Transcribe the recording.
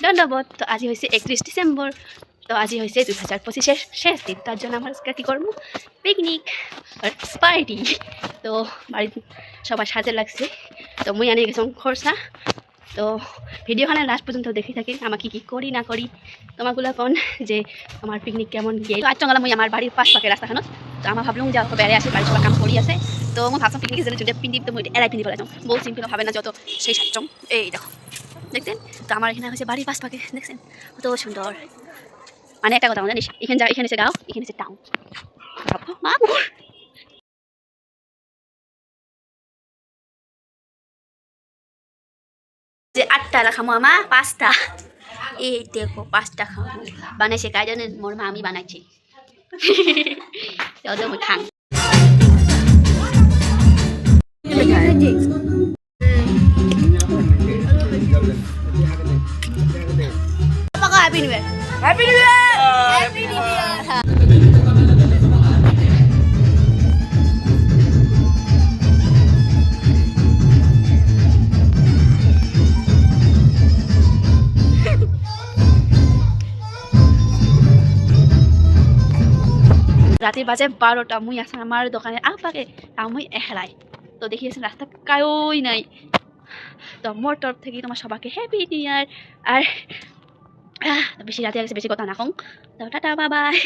ধন্যবাদ। তো আজি হয়েছে 31 ডিসেম্বর। তো আজি হয়েছে 2025-এর শেষ দিন। তার জন্য আমার আজকে কী করবো, পিকনিক আর পার্টি। তো বাড়িতে সবার সাজে লাগছে। তো মুই আনি গেছিলাম খরচা। তো ভিডিওখানে লাস্ট পর্যন্ত দেখে থাকি আমাকে কী করি না করি, তোমাগুলো কোন যে আমার পিকনিক কেমন গিয়ে। তো আজ চঙ্গালাম মুই আমার বাড়ির পাশ পাকে রাস্তাখানত। তো আমার ভাবলাম যে বেড়ে আসে, বাড়ির সবার কাম করি আছে। তো মই ভাবছিলাম পিকনিকের জন্য যদি পিন্ডি তো মই এলাই পিন্ডি বলাম বউ সিম্পল হবে না যত সেই সাজম। এই দেখো দেখছেন, তো আমার এখানে হচ্ছে বাড়ির পাশ পাকে দেখছেন কত সুন্দর। মানে একটা কথা জানিস, এখানে এসে গাও, এখানে এসে টাউন যে 8টা খামো আমা 5টা। এই দেখো 5টা খামো বানাইছে কাই জানেন, মোর মা আমি বানাইছি। তো মই খাং happy new year, happy new year, happy new year. রাতের বাজে 12টা, মুই আসলাম আমার দোকানে পাকে তা মুই এহেলাই। তো দেখিয়েছেন রাস্তা কাউই নাই। তো মোর তরফ থেকে তোমার সবাইকে হ্যাপি নিউ ইয়ার। আর বেশি রাতে আসছে, বেশি কথা না কম। তো টাটা, বাই বাই।